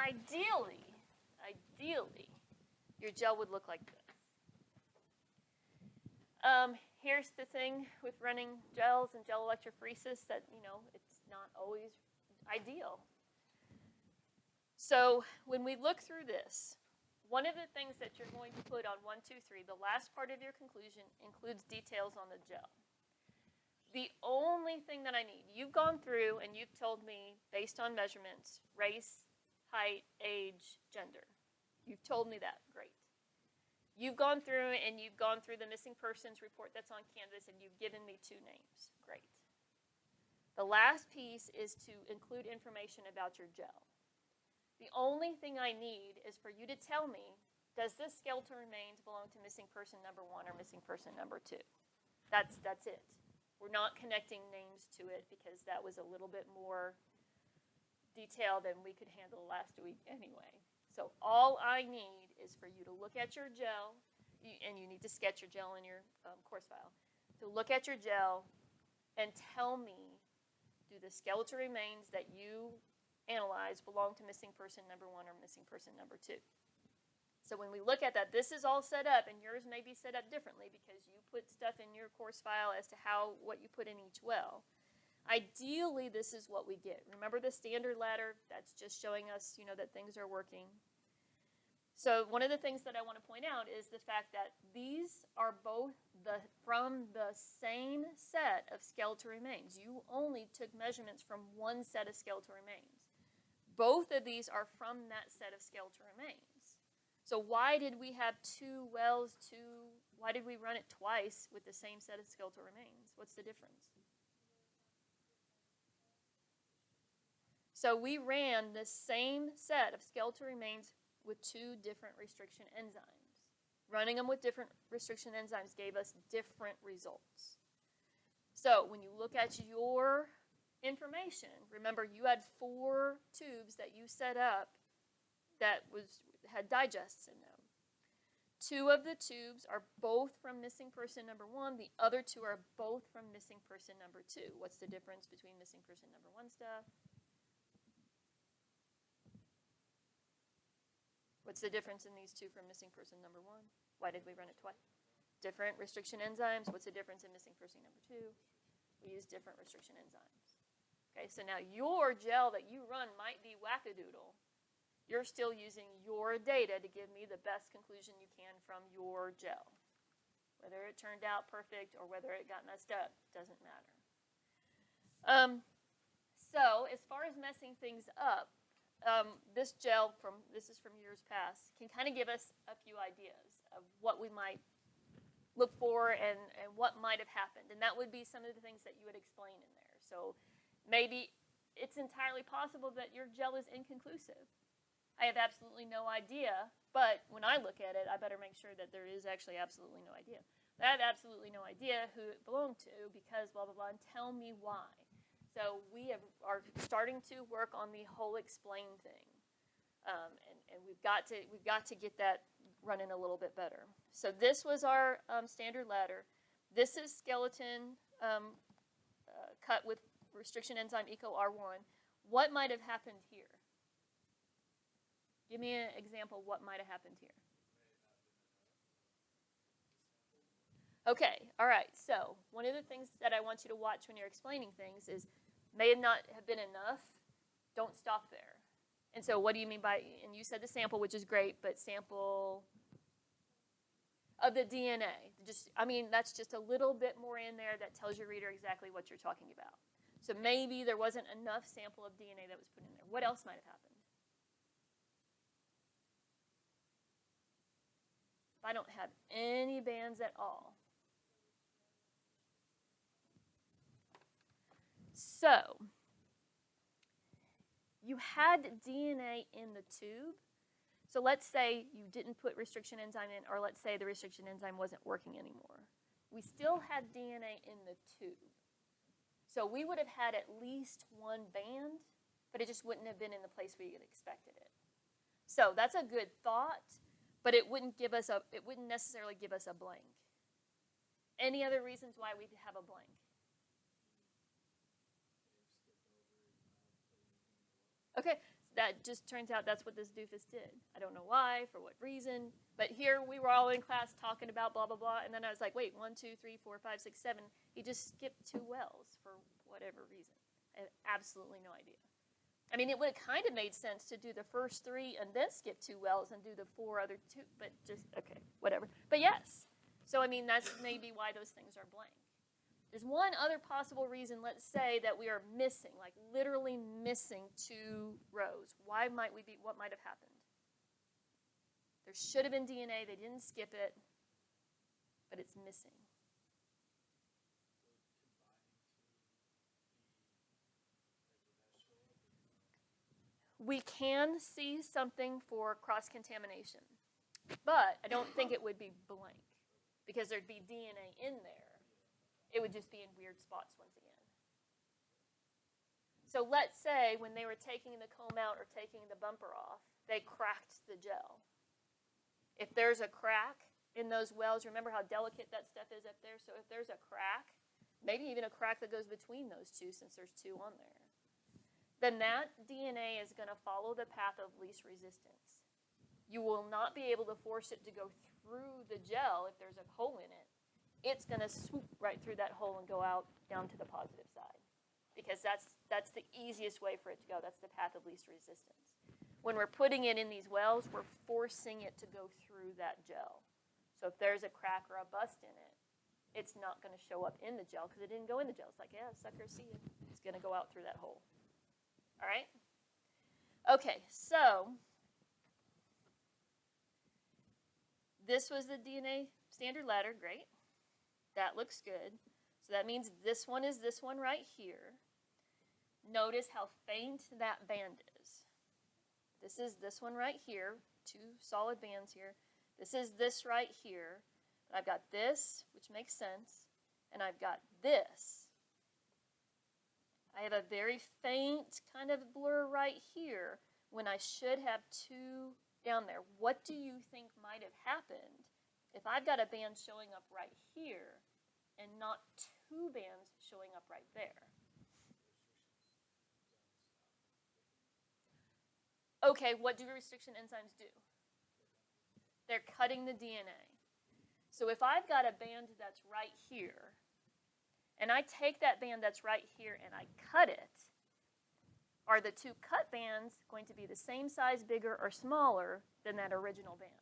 ideally, your gel would look like this. Here's the thing with running gels and gel electrophoresis that, it's not always ideal. So when we look through this, one of the things that you're going to put on 1, 2, 3, the last part of your conclusion includes details on the gel. The only thing that I need, you've gone through and you've told me, based on measurements, race, height, age, gender. You've told me that. Great. You've gone through and you've gone through the missing persons report that's on Canvas and you've given me 2 names. Great. The last piece is to include information about your gel. The only thing I need is for you to tell me, does this skeletal remains belong to missing person number 1 or missing person number 2? That's it. We're not connecting names to it because that was a little bit more detail than we could handle last week anyway. So all I need is for you to look at your gel, and you need to sketch your gel in your course file, to look at your gel and tell me, do the skeletal remains that you analyze belong to missing person number 1 or missing person number 2? So when we look at that, this is all set up, and yours may be set up differently because you put stuff in your course file as to what you put in each well. Ideally, this is what we get. Remember the standard ladder? That's just showing us, that things are working. So one of the things that I want to point out is the fact that these are both from the same set of skeletal remains. You only took measurements from one set of skeletal remains. Both of these are from that set of skeletal remains. So why did we have 2 wells, why did we run it twice with the same set of skeletal remains? What's the difference? So we ran the same set of skeletal remains with 2 different restriction enzymes. Running them with different restriction enzymes gave us different results. So when you look at your information, remember you had 4 tubes that you set up that had digests in them. 2 of the tubes are both from missing person number 1. The other 2 are both from missing person number 2. What's the difference between missing person number 1 stuff? What's the difference in these 2 from missing person number 1? Why did we run it twice? Different restriction enzymes. What's the difference in missing person number 2? We use different restriction enzymes. Okay, so now your gel that you run might be wackadoodle. You're still using your data to give me the best conclusion you can from your gel. Whether it turned out perfect or whether it got messed up doesn't matter. So as far as messing things up, this gel, this is from years past, can kind of give us a few ideas of what we might look for and what might have happened. And that would be some of the things that you would explain in there. So maybe it's entirely possible that your gel is inconclusive. I have absolutely no idea, but when I look at it, I better make sure that there is actually absolutely no idea. I have absolutely no idea who it belonged to because blah, blah, blah, and tell me why. So we are starting to work on the whole explain thing, and we've got to get that running a little bit better. So this was our standard ladder. This is skeleton cut with restriction enzyme EcoR1. What might have happened here? Give me an example of what might have happened here. Okay, all right. So one of the things that I want you to watch when you're explaining things is may not have been enough. Don't stop there. And so what do you mean by, and you said the sample, which is great, but sample of the DNA. That's just a little bit more in there that tells your reader exactly what you're talking about. So maybe there wasn't enough sample of DNA that was put in there. What else might have happened? If I don't have any bands at all. So, you had DNA in the tube. So let's say you didn't put restriction enzyme in, or let's say the restriction enzyme wasn't working anymore. We still had DNA in the tube. So we would have had at least 1 band, but it just wouldn't have been in the place we had expected it. So that's a good thought, but it wouldn't necessarily give us a blank. Any other reasons why we'd have a blank? Okay, that just turns out that's what this doofus did. I don't know why, for what reason, but here we were all in class talking about blah, blah, blah, and then I was like, wait, 1, 2, 3, 4, 5, 6, 7. He just skipped 2 wells for whatever reason. I have absolutely no idea. I mean, it would have kind of made sense to do the first 3 and then skip 2 wells and do the 4 other 2, but just, okay, whatever. But yes, so I mean, that's maybe why those things are blank. There's one other possible reason, let's say, that we are missing, like literally missing 2 rows. Why might we be, what might have happened? There should have been DNA, they didn't skip it, but it's missing. We can see something for cross-contamination, but I don't think it would be blank because there'd be DNA in there. It would just be in weird spots once again. So let's say when they were taking the comb out or taking the bumper off, they cracked the gel. If there's a crack in those wells, remember how delicate that stuff is up there? So if there's a crack, maybe even a crack that goes between those 2 since there's 2 on there, then that DNA is going to follow the path of least resistance. You will not be able to force it to go through the gel if there's a hole in it. It's going to swoop right through that hole and go out down to the positive side because that's the easiest way for it to go. That's the path of least resistance. When we're putting it in these wells, we're forcing it to go through that gel. So if there's a crack or a bust in it, it's not going to show up in the gel because it didn't go in the gel. It's like, yeah, sucker, see you. It's going to go out through that hole. All right? Okay, so this was the DNA standard ladder. Great. That looks good. So that means this one is this one right here. Notice how faint that band is. This is this one right here, 2 solid bands here. This is this right here. I've got this, which makes sense, and I've got this. I have a very faint kind of blur right here when I should have 2 down there. What do you think might have happened if I've got a band showing up right here and not 2 bands showing up right there? Okay, what do restriction enzymes do? They're cutting the DNA. So if I've got a band that's right here, and I take that band that's right here and I cut it, are the 2 cut bands going to be the same size, bigger, or smaller than that original band?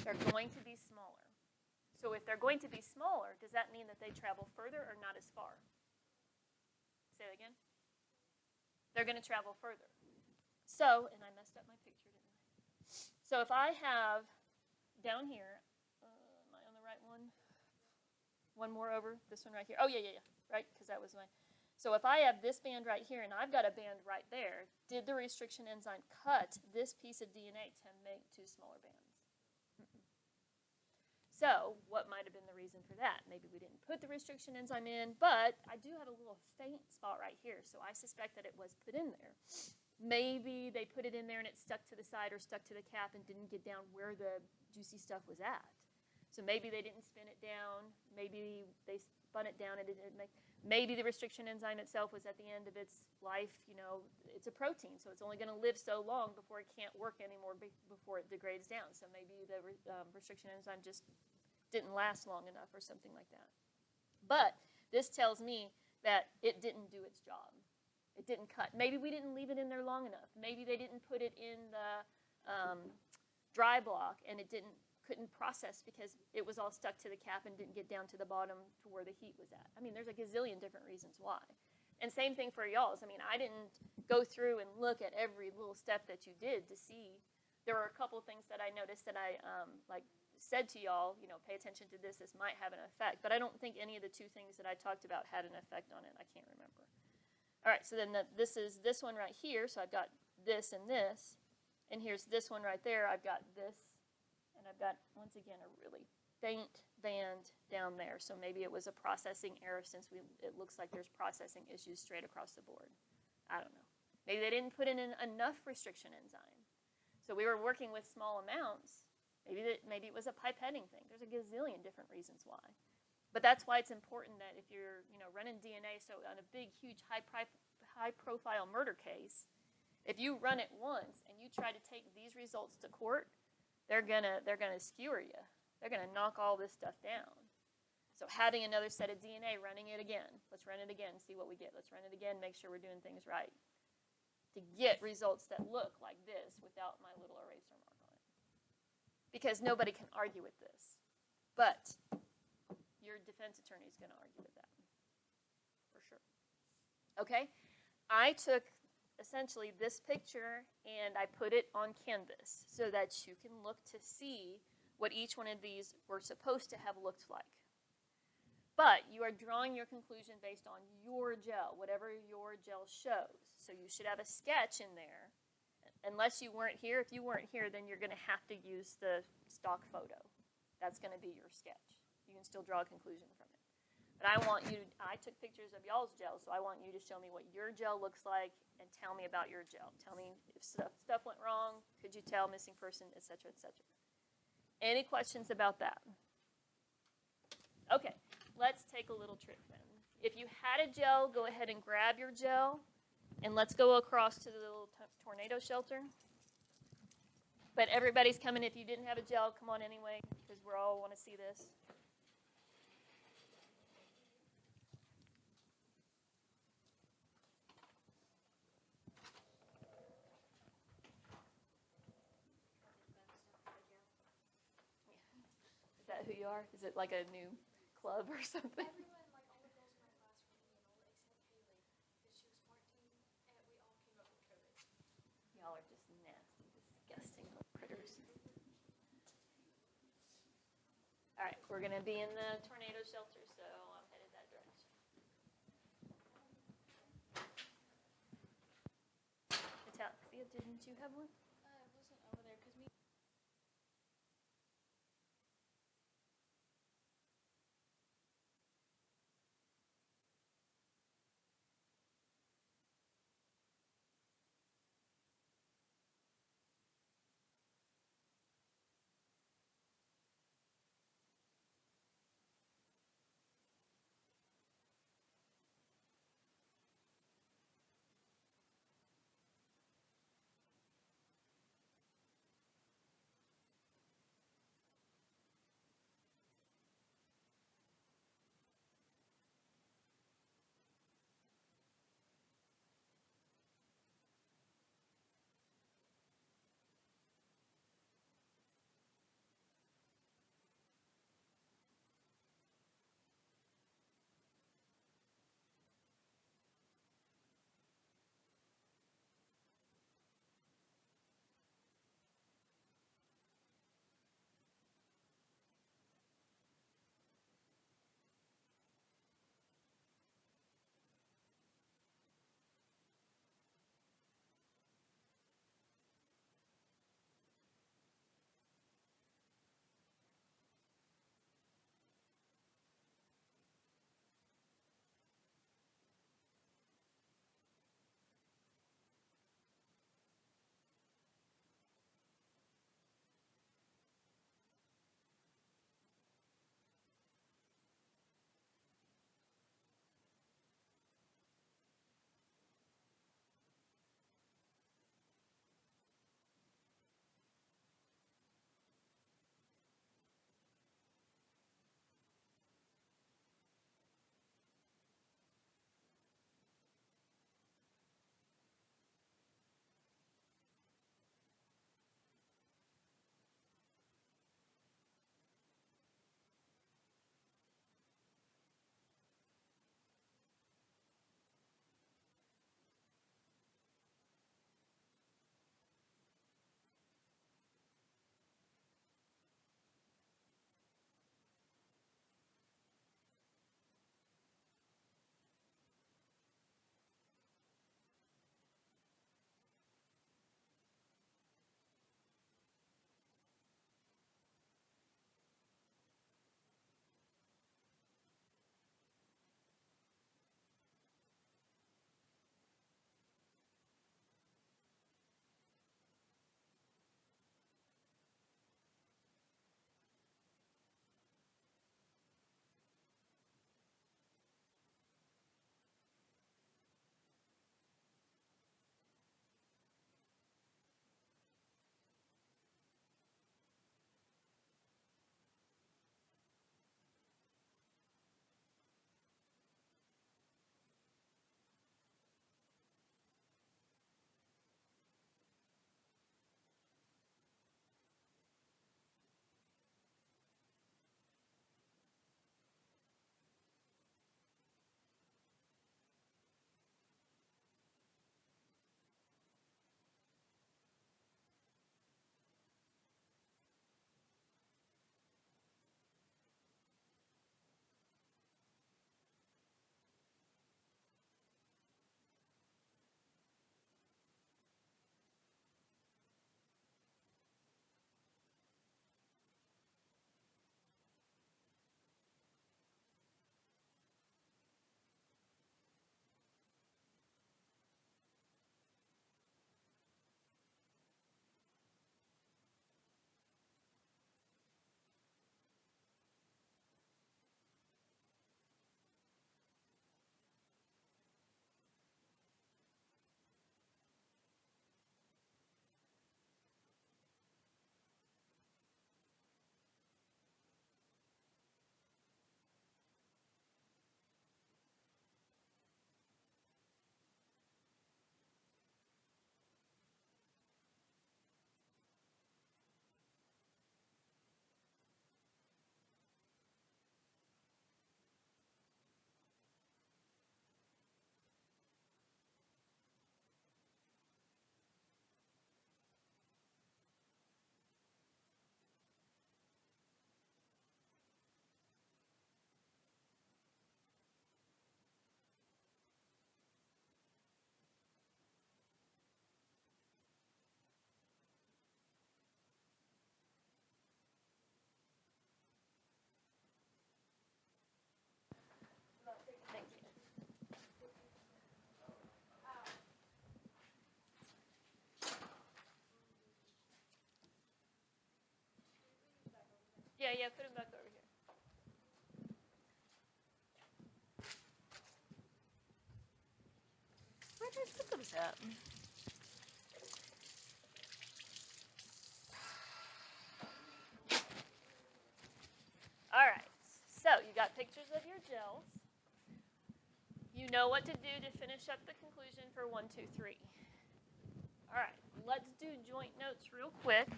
They're going to be smaller. So if they're going to be smaller, does that mean that they travel further or not as far? Say that again. They're going to travel further. So, and I messed up my picture, didn't I? So if I have down here, am I on the right one? One more over, this one right here. Oh, yeah, right, because that was my. So if I have this band right here and I've got a band right there, did the restriction enzyme cut this piece of DNA to make 2 smaller bands? So what might have been the reason for that? Maybe we didn't put the restriction enzyme in, but I do have a little faint spot right here, so I suspect that it was put in there. Maybe they put it in there and it stuck to the side or stuck to the cap and didn't get down where the juicy stuff was at. So maybe they didn't spin it down. Maybe they spun it down and it didn't make. Maybe the restriction enzyme itself was at the end of its life. You know, it's a protein, so it's only going to live so long before it can't work anymore before it degrades down. So maybe the restriction enzyme just didn't last long enough or something like that. But this tells me that it didn't do its job. It didn't cut. Maybe we didn't leave it in there long enough. Maybe they didn't put it in the dry block and it couldn't process because it was all stuck to the cap and didn't get down to the bottom to where the heat was at. I mean, there's a gazillion different reasons why. And same thing for y'all's. I mean, I didn't go through and look at every little step that you did to see. There were a couple things that I noticed that I said to y'all, you know, pay attention to this. This might have an effect. But I don't think any of the 2 things that I talked about had an effect on it. I can't remember. All right, so then this is this one right here. So I've got this and this. And here's this one right there. I've got this. And I've got, once again, a really faint band down there. So maybe it was a processing error since it looks like there's processing issues straight across the board. I don't know. Maybe they didn't put in enough restriction enzyme. So we were working with small amounts. Maybe it was a pipetting thing. There's a gazillion different reasons why. But that's why it's important that if you're running DNA, so on a big, huge, high-profile murder case, If you run it once and you try to take these results to court, they're gonna skewer you. They're gonna knock all this stuff down. So having another set of DNA, running it again. Let's run it again, see what we get. Let's run it again, make sure we're doing things right. To get results that look like this without my little eraser mark on it. Because nobody can argue with this. But your defense attorney is going to argue with that. For sure. Okay? I took essentially this picture and I put it on canvas so that you can look to see what each one of these were supposed to have looked like. But you are drawing your conclusion based on your gel, whatever your gel shows. So you should have a sketch in there. Unless you weren't here. If you weren't here, then you're going to have to use the stock photo. That's going to be your sketch. You can still draw a conclusion from it. But I took pictures of y'all's gel, so I want you to show me what your gel looks like and tell me about your gel. Tell me if stuff went wrong, could you tell, missing person, etc., etc. Any questions about that? Okay. Let's take a little trick then. If you had a gel, go ahead and grab your gel, and let's go across to the little tornado shelter. But everybody's coming. If you didn't have a gel, come on anyway, because we all want to see this. Is that who you are? Is it like a new club or something? Everyone, like all the girls in my class were Neanderthal except Haley, because she was Martin, and we all came up with COVID. Y'all are just nasty, disgusting little critters. All right, we're going to be in the tornado shelter, so I'm headed that direction. Natalia, didn't you have one? I wasn't over there because me. Yeah, put them back over here. Where did I put those at? All right, so you got pictures of your gels. You know what to do to finish up the conclusion for 1, 2, 3. All right, let's do joint notes real quick.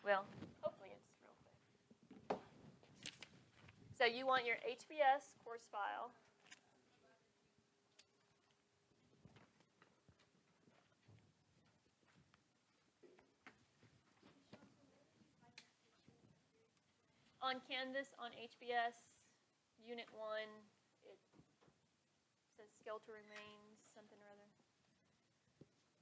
Well, hopefully it's real quick. So you want your HBS course file. On Canvas, on HBS, Unit 1, it says skeletal remains, something or other.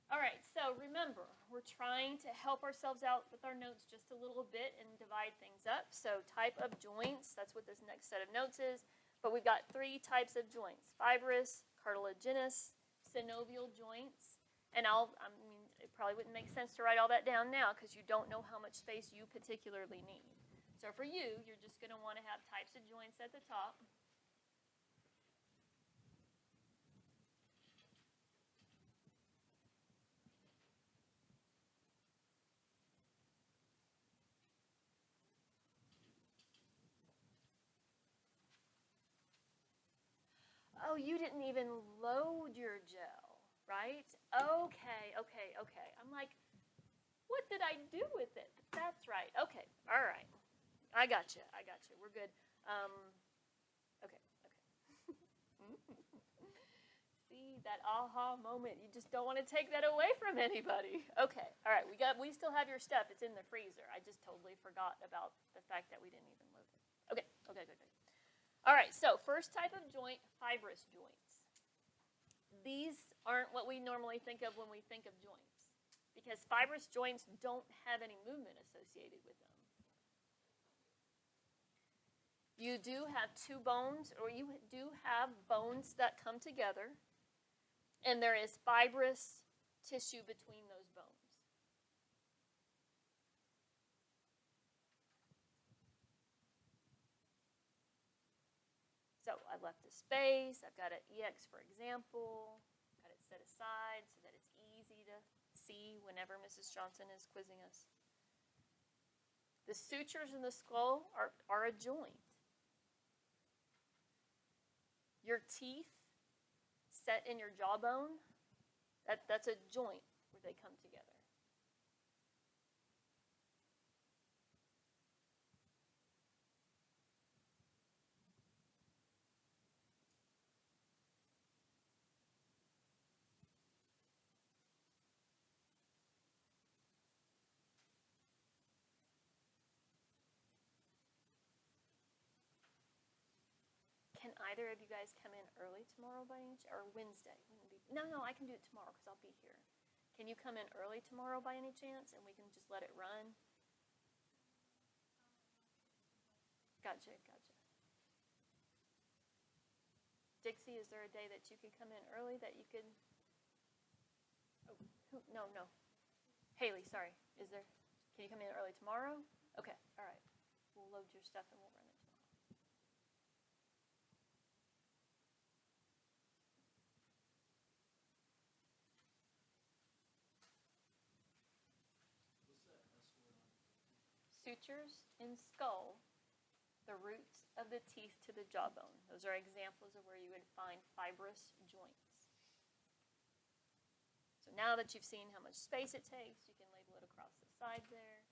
All right, so remember, we're trying to help ourselves out with our notes just a little bit and divide things up. So type of joints, that's what this next set of notes is. But we've got 3 types of joints: fibrous, cartilaginous, synovial joints. And I mean, it probably wouldn't make sense to write all that down now because you don't know how much space you particularly need. So for you, you're just going to want to have types of joints at the top. Oh, you didn't even load your gel, right? Okay. I'm like, what did I do with it? That's right. Okay, all right. I got you. We're good. Okay. See, that aha moment. You just don't want to take that away from anybody. Okay, all right. We still have your stuff. It's in the freezer. I just totally forgot about the fact that we didn't even load it. Okay. All right, so first type of joint, fibrous joints. These aren't what we normally think of when we think of joints because fibrous joints don't have any movement associated with them. You do have 2 bones, or you do have bones that come together, and there is fibrous tissue between those bones. So I left a space. I've got an EX for example. Got it set aside so that it's easy to see whenever Mrs. Johnson is quizzing us. The sutures in the skull are a joint. Your teeth set in your jawbone, that's a joint where they come together. Can either of you guys come in early tomorrow by any chance? Or Wednesday? No, I can do it tomorrow because I'll be here. Can you come in early tomorrow by any chance and we can just let it run? Gotcha. Dixie, is there a day that you could come in early that you could? Oh, no. Haley, sorry. Is there? Can you come in early tomorrow? Okay, all right. We'll load your stuff and we'll run it tomorrow. Sutures in skull, the roots of the teeth to the jawbone. Those are examples of where you would find fibrous joints. So now that you've seen how much space it takes, you can label it across the side there.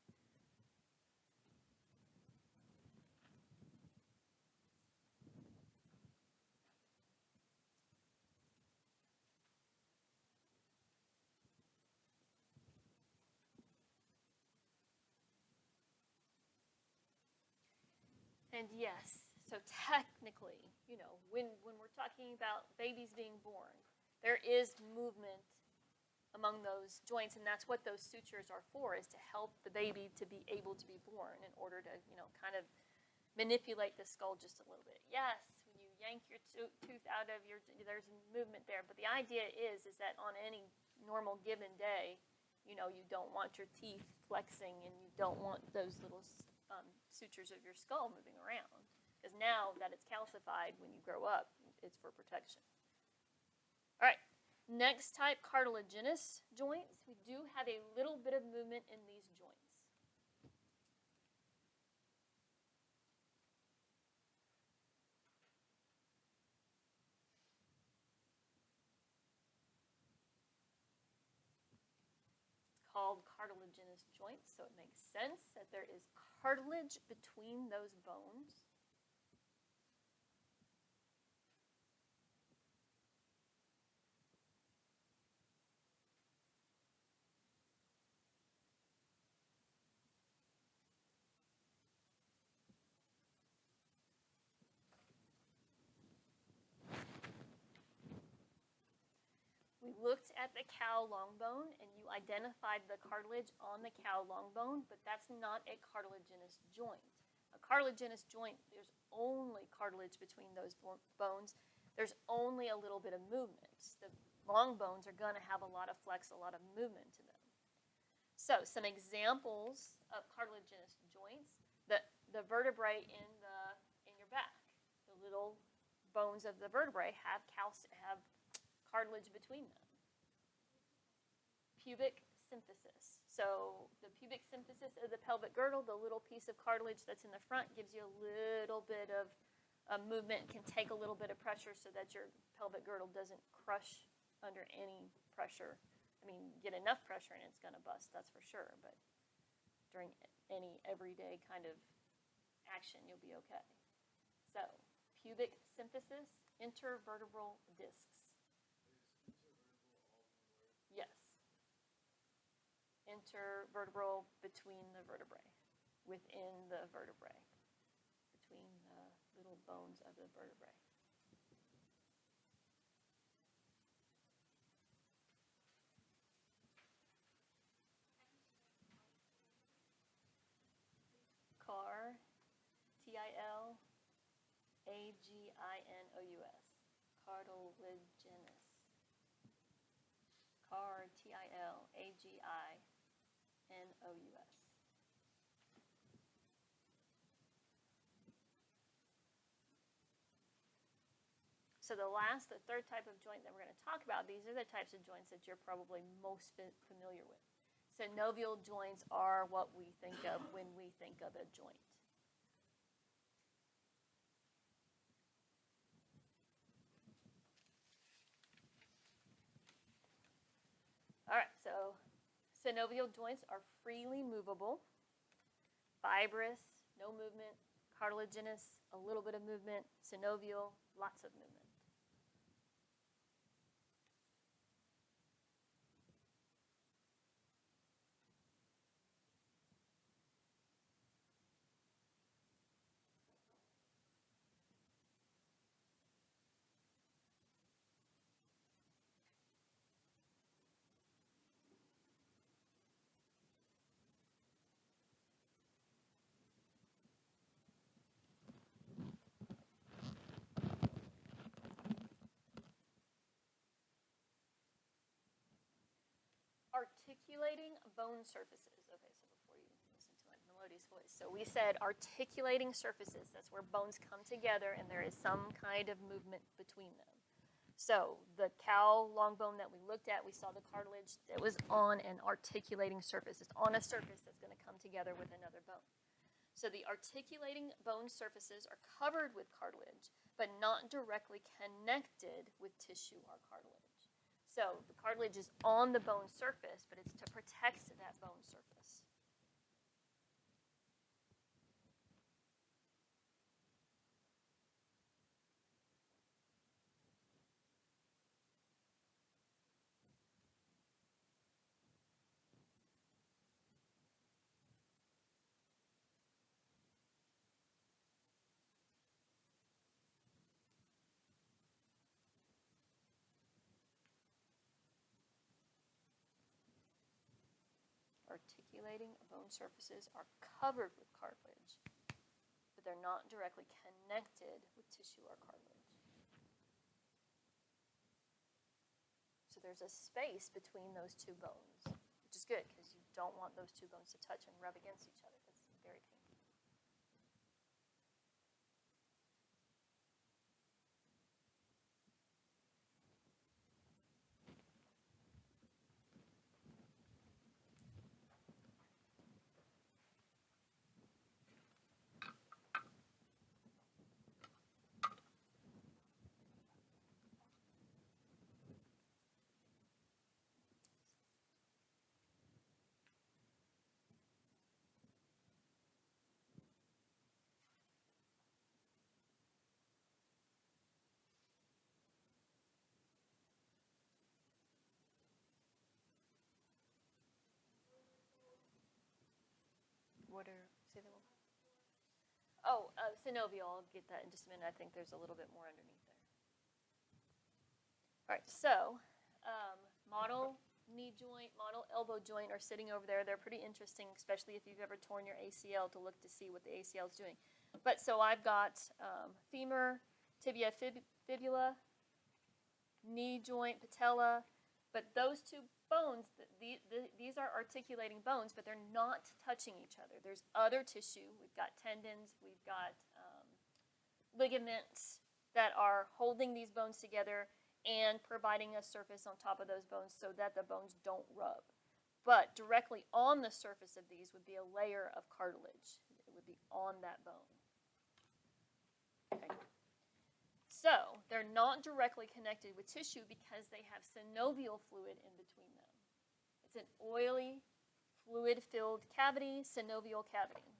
And yes, so technically, when we're talking about babies being born, there is movement among those joints, and that's what those sutures are for, is to help the baby to be able to be born in order to, kind of manipulate the skull just a little bit. Yes, when you yank your tooth out of there's movement there, but the idea is that on any normal given day, you don't want your teeth flexing and you don't want those little sutures of your skull moving around. Because now that it's calcified, when you grow up, it's for protection. All right, next type, cartilaginous joints. We do have a little bit of movement in these joints. Called cartilaginous joints, so it makes sense that there is cartilage between those bones. We looked at the cow long bone and you identified the cartilage on the cow long bone, but that's not a cartilaginous joint. A cartilaginous joint, there's only cartilage between those bones. There's only a little bit of movement. The long bones are going to have a lot of flex, a lot of movement to them. So some examples of cartilaginous joints, the vertebrae in your back, the little bones of the vertebrae have cartilage between them. Pubic symphysis. So the pubic symphysis of the pelvic girdle, the little piece of cartilage that's in the front, gives you a little bit of movement, can take a little bit of pressure so that your pelvic girdle doesn't crush under any pressure. I mean, get enough pressure and it's going to bust, that's for sure. But during any everyday kind of action, you'll be okay. So pubic symphysis, intervertebral discs. Yes. Intervertebral between the vertebrae, within the vertebrae, between the little bones of the vertebrae. Car, Tilaginous. Cartilaginous. Car, Tilaginous. So the third type of joint that we're going to talk about, these are the types of joints that you're probably most familiar with. Synovial joints are what we think of when we think of a joint. All right, so synovial joints are freely movable, fibrous, no movement, cartilaginous, a little bit of movement, synovial, lots of movement. Articulating bone surfaces. Okay, so before you listen to my melodious voice. So we said articulating surfaces. That's where bones come together and there is some kind of movement between them. So the cow long bone that we looked at, we saw the cartilage that was on an articulating surface. It's on a surface that's going to come together with another bone. So the articulating bone surfaces are covered with cartilage, but not directly connected with tissue or cartilage. So the cartilage is on the bone surface, but it's to protect that bone surface. Articulating bone surfaces are covered with cartilage, but they're not directly connected with tissue or cartilage. So there's a space between those two bones, which is good because you don't want those two bones to touch and rub against each other. That's very painful. What are, say that one? Oh, synovial. I'll get that in just a minute. I think there's a little bit more underneath there. All right, so model knee joint, model elbow joint are sitting over there. They're pretty interesting, especially if you've ever torn your ACL, to look to see what the ACL is doing. But so I've got femur, tibia, fibula, knee joint, patella, but those two bones, these are articulating bones, but they're not touching each other. There's other tissue. We've got tendons, we've got ligaments that are holding these bones together and providing a surface on top of those bones so that the bones don't rub. But directly on the surface of these would be a layer of cartilage. It would be on that bone. Okay. So they're not directly connected with tissue because they have synovial fluid in between them. It's an oily, fluid-filled cavity, synovial cavity.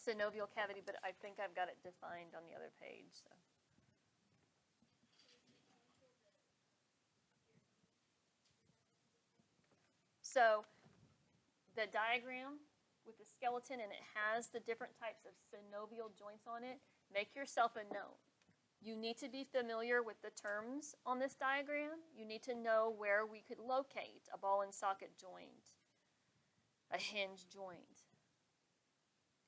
Synovial cavity, but I think I've got it defined on the other page. So the diagram with the skeleton, and it has the different types of synovial joints on it, make yourself a note. You need to be familiar with the terms on this diagram. You need to know where we could locate a ball and socket joint, a hinge joint.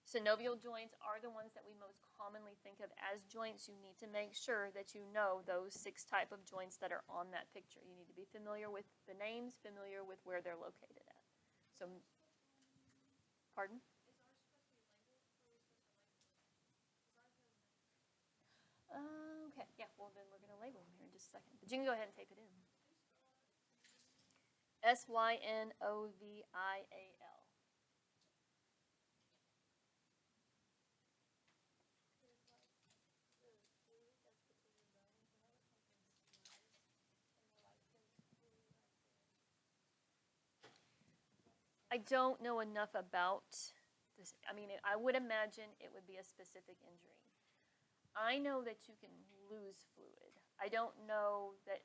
Synovial joints are the ones that we most commonly think of as joints. You need to make sure that you know those 6 type of joints that are on that picture. You need to be familiar with the names, familiar with where they're located at. So, pardon? Okay, yeah, well then we're going to label them here in just a second. But you can go ahead and tape it in. Synovial. I don't know enough about this. I mean, I would imagine it would be a specific injury. I know that you can lose fluid. I don't know that.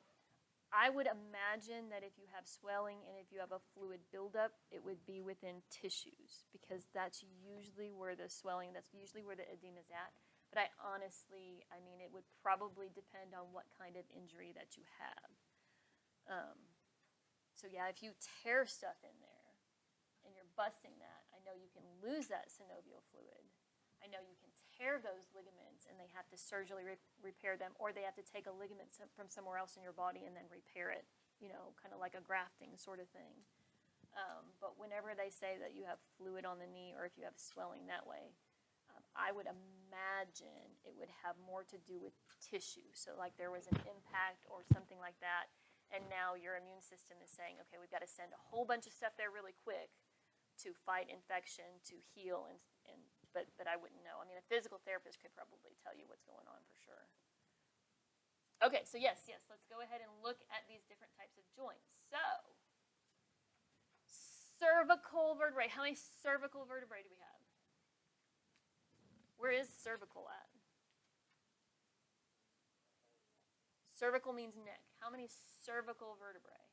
I would imagine that if you have swelling and if you have a fluid buildup, it would be within tissues, because that's usually where the swelling, that's usually where the edema is at. But I mean, it would probably depend on what kind of injury that you have. So yeah, if you tear stuff in there and you're busting that, I know you can lose that synovial fluid. I know you can tear those ligaments and they have to surgically repair them, or they have to take a ligament from somewhere else in your body and then repair it, you know, kind of like a grafting sort of thing. But whenever they say that you have fluid on the knee, or if you have swelling that way, I would imagine it would have more to do with tissue. So like there was an impact or something like that, and now your immune system is saying, okay, we've got to send a whole bunch of stuff there really quick to fight infection, to heal, but I wouldn't know. I mean, a physical therapist could probably tell you what's going on for sure. Okay, so yes, let's go ahead and look at these different types of joints. So, cervical vertebrae. How many cervical vertebrae do we have? Where is cervical at? Cervical means neck. How many cervical vertebrae?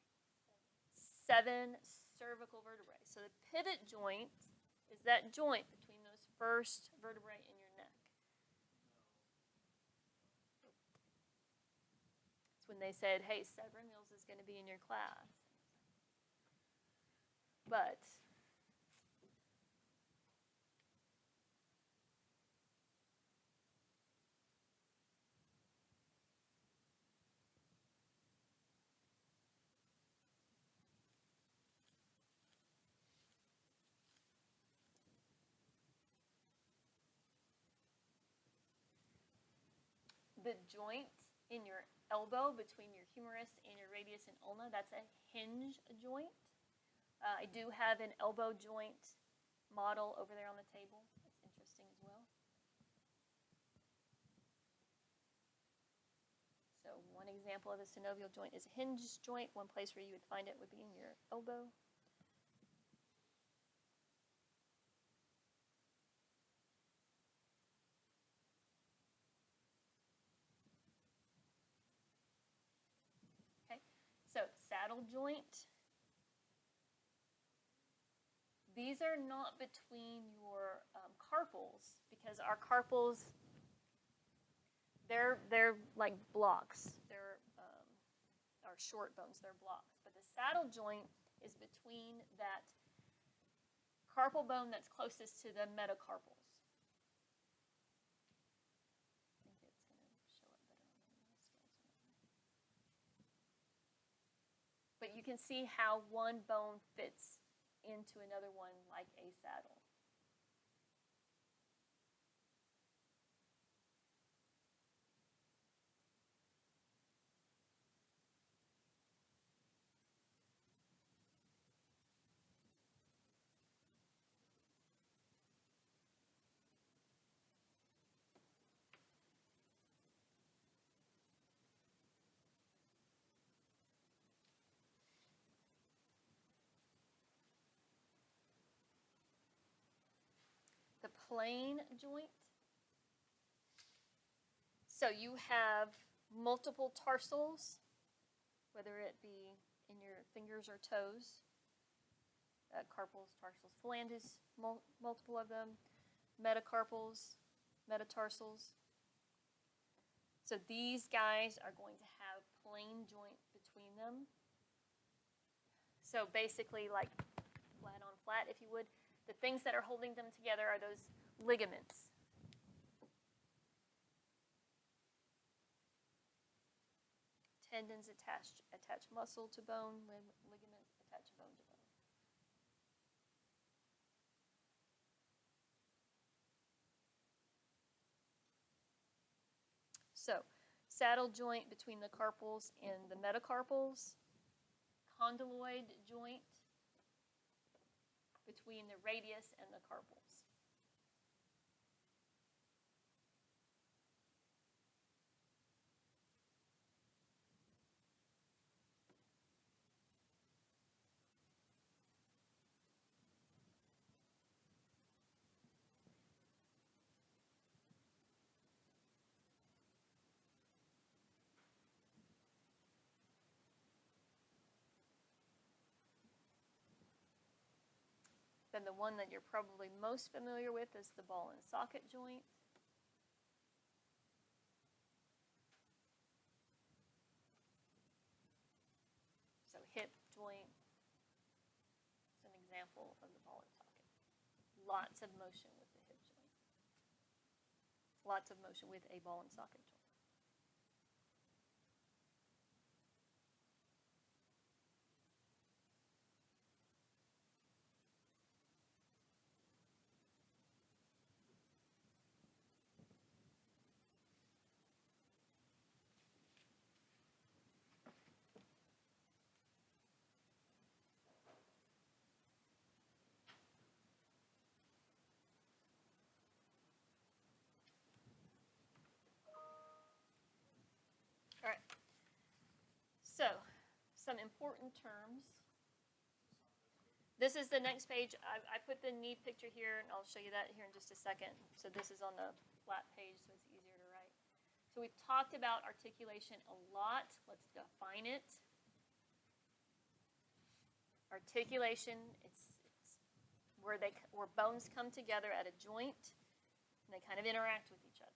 7 cervical vertebrae. So the pivot joint is that joint between those first vertebrae in your neck. It's when they said, hey, Severin Mills is going to be in your class. But the joint in your elbow between your humerus and your radius and ulna, that's a hinge joint. I do have an elbow joint model over there on the table. That's interesting as well. example of a synovial joint is a hinge joint. One place where you would find it would be in your elbow. Okay, so saddle joint. These are not between your carpals, because our carpals, they're like blocks. They're our short bones. They're blocks. But the saddle joint is between that carpal bone that's closest to the metacarpals. I think it's going to show up better on the skeleton. But you can see how one bone fits into another one like a saddle. The plane joint. So you have multiple tarsals, whether it be in your fingers or toes, carpals, tarsals, phalanges, multiple of them, metacarpals, metatarsals. So these guys are going to have plane joint between them. So basically, like flat on flat, if you would, the things that are holding them together are those ligaments. Tendons attach muscle to bone, ligaments attach bone to bone. So, saddle joint between the carpals and the metacarpals, condyloid joint between the radius and the carpals. Then the one that you're probably most familiar with is the ball and socket joint. So hip joint is an example of the ball and socket. Lots of motion with the hip joint. Lots of motion with a ball and socket joint. All right. So, some important terms. This is the next page. I put the knee picture here, and I'll show you that here in just a second. So this is on the flat page, so it's easier to write. So we've talked about articulation a lot. Let's define it. Articulation, it's where bones come together at a joint, and they kind of interact with each other.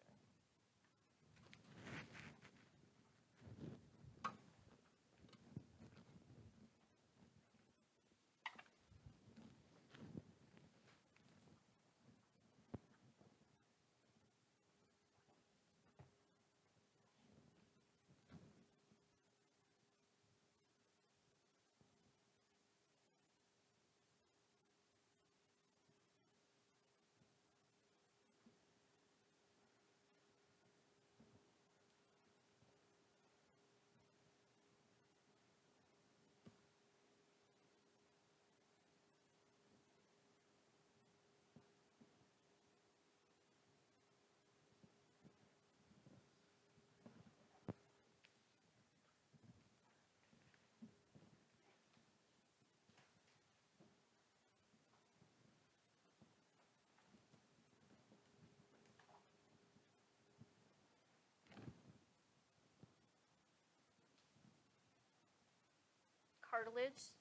cartilage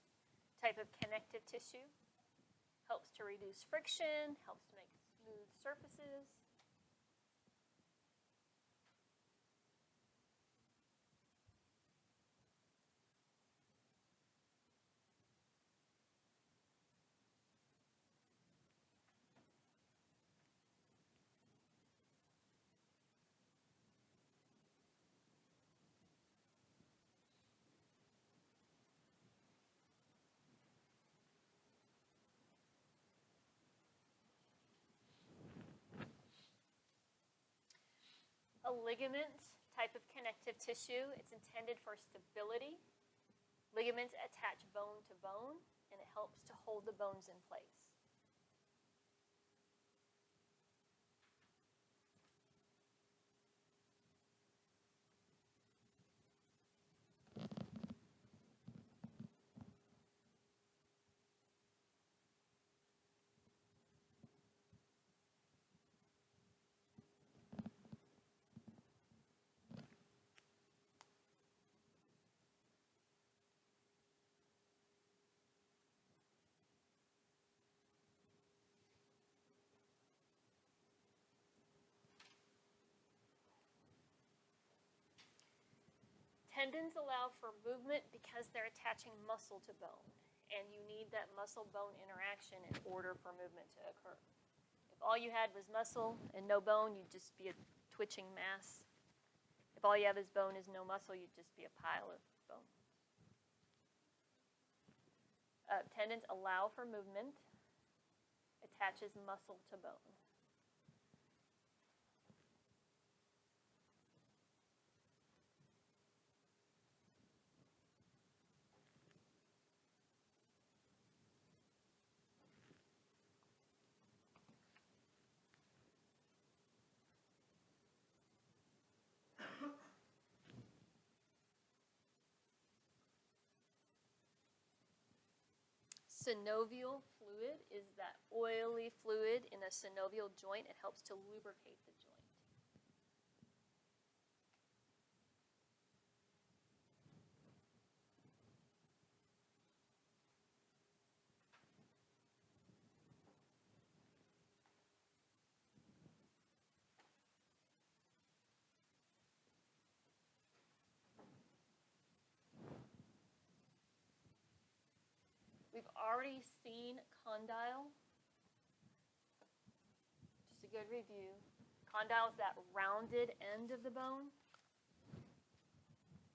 type of connective tissue. Helps to reduce friction, helps to make smooth surfaces. A ligament type of connective tissue. It's intended for stability. Ligaments attach bone to bone, and it helps to hold the bones in place. Tendons allow for movement because they're attaching muscle to bone, and you need that muscle-bone interaction in order for movement to occur. If all you had was muscle and no bone, you'd just be a twitching mass. If all you have is bone is no muscle, you'd just be a pile of bone. Tendons allow for movement, attaches muscle to bone. Synovial fluid is that oily fluid in a synovial joint. It helps to lubricate the joint. We've already seen condyle. Just a good review. Condyle is that rounded end of the bone.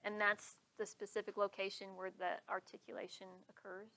And that's the specific location where the articulation occurs.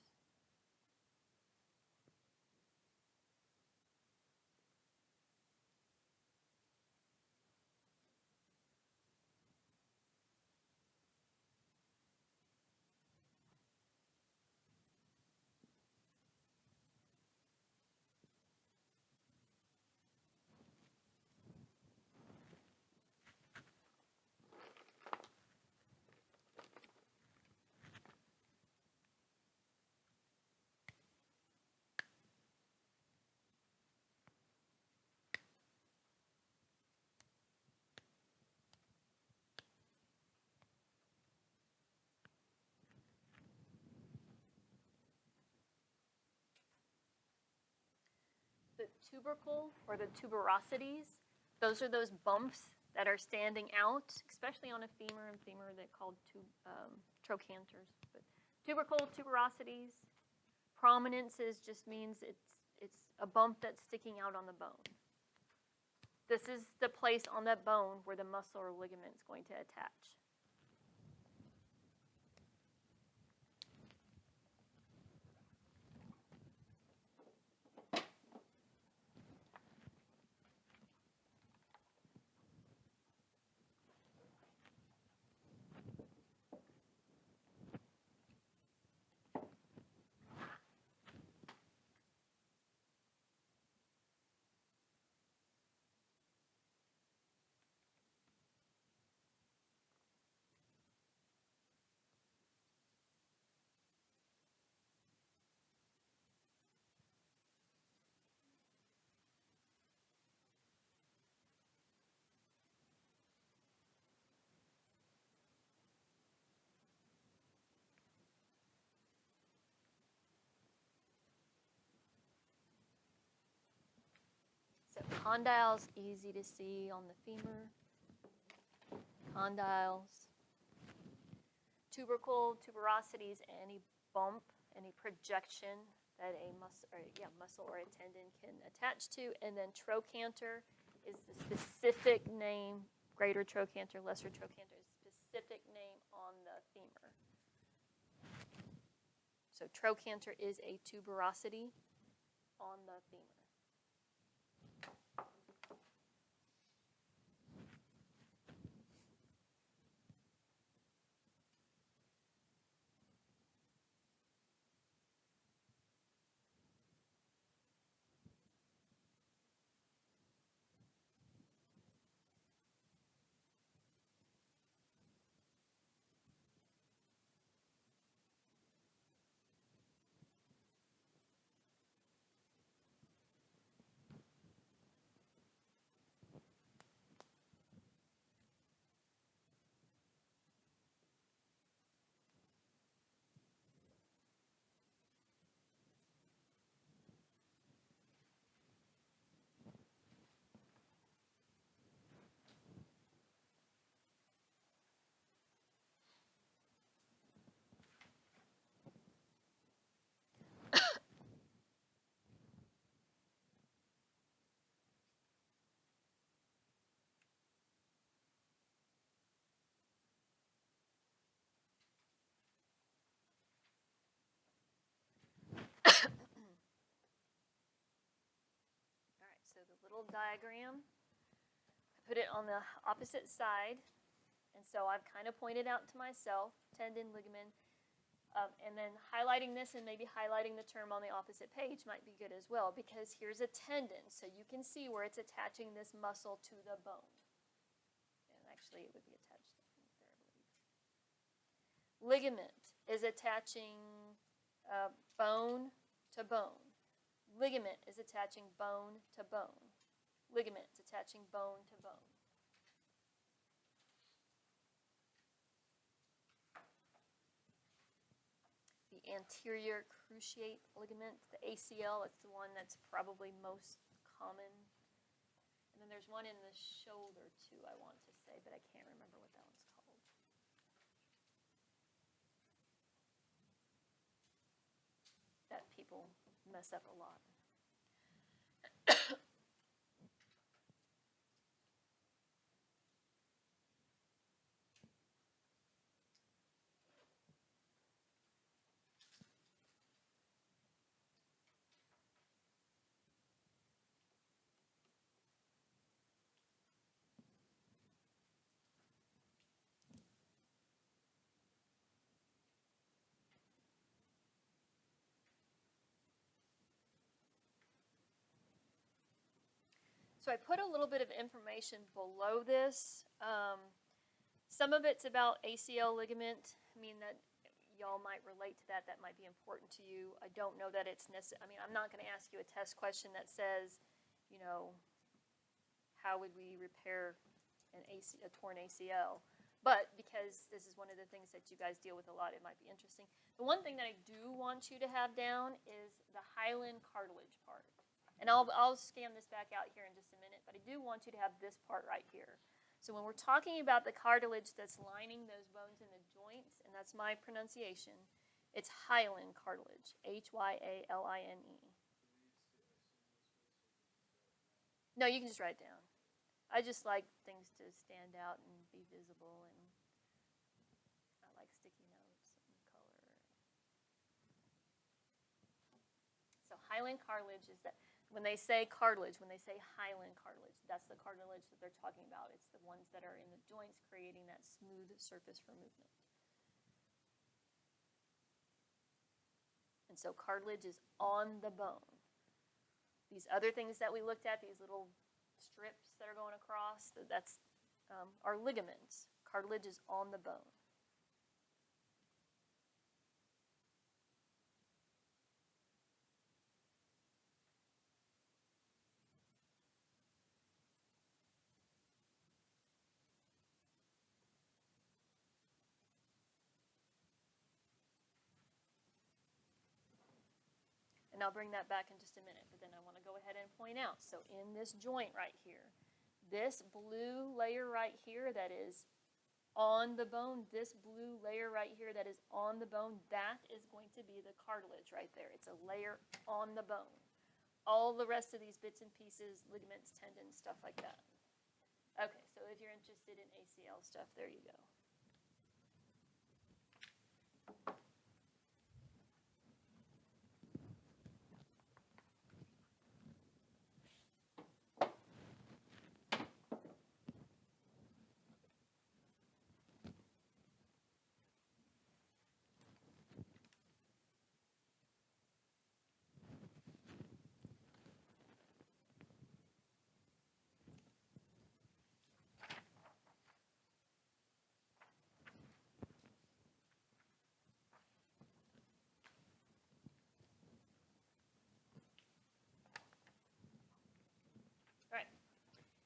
The tubercle or the tuberosities, those are those bumps that are standing out, especially on a femur and femur. They're called trochanters. But tubercle, tuberosities, prominences just means it's a bump that's sticking out on the bone. This is the place on that bone where the muscle or ligament is going to attach. Condyles, easy to see on the femur. Condyles. Tubercle, tuberosities, any bump, any projection that a muscle or a tendon can attach to. And then trochanter is the specific name, greater trochanter, lesser trochanter, is specific name on the femur. So trochanter is a tuberosity on the femur. All right, so the little diagram, I put it on the opposite side, and so I've kind of pointed out to myself, tendon, ligament, and then highlighting this and maybe highlighting the term on the opposite page might be good as well, because here's a tendon, so you can see where it's attaching this muscle to the bone. And actually, it would be attached there, I believe. Ligament is attaching bone to bone. Ligament is attaching bone to bone. Ligament is attaching bone to bone. The anterior cruciate ligament, the ACL, it's the one that's probably most common. And then there's one in the shoulder too, I want to say, but I can't remember what that one's called. That people mess up a lot. So I put a little bit of information below this. Some of it's about ACL ligament. I mean, that y'all might relate to that. That might be important to you. I don't know that it's necessary. I mean, I'm not going to ask you a test question that says, you know, how would we repair a torn ACL? But because this is one of the things that you guys deal with a lot, it might be interesting. The one thing that I do want you to have down is the hyaline cartilage part. And I'll scan this back out here in just a minute, but I do want you to have this part right here. So when we're talking about the cartilage that's lining those bones in the joints, and that's my pronunciation, it's hyaline cartilage, Hyaline. No, you can just write it down. I just like things to stand out and be visible, and I like sticky notes and color. So hyaline cartilage is that. When they say cartilage, when they say hyaline cartilage, that's the cartilage that they're talking about. It's the ones that are in the joints creating that smooth surface for movement. And so cartilage is on the bone. These other things that we looked at, these little strips that are going across, that's are ligaments. Cartilage is on the bone. And I'll bring that back in just a minute, but then I want to go ahead and point out, so in this joint right here, this blue layer right here that is on the bone, this blue layer right here that is on the bone, that is going to be the cartilage right there. It's a layer on the bone. All the rest of these bits and pieces, ligaments, tendons, stuff like that. Okay, so if you're interested in ACL stuff, there you go.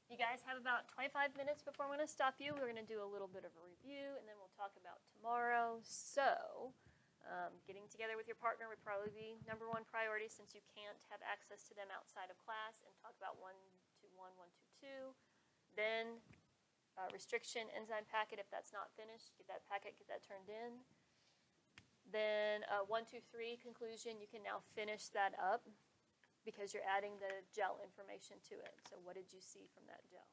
You guys have about 25 minutes before I'm going to stop you. We're going to do a little bit of a review, and then we'll talk about tomorrow. So, getting together with your partner would probably be number one priority since you can't have access to them outside of class, and talk about 121, 122. Then, restriction enzyme packet, if that's not finished, get that packet, get that turned in. Then 123 conclusion, you can now finish that up, because you're adding the gel information to it. So what did you see from that gel?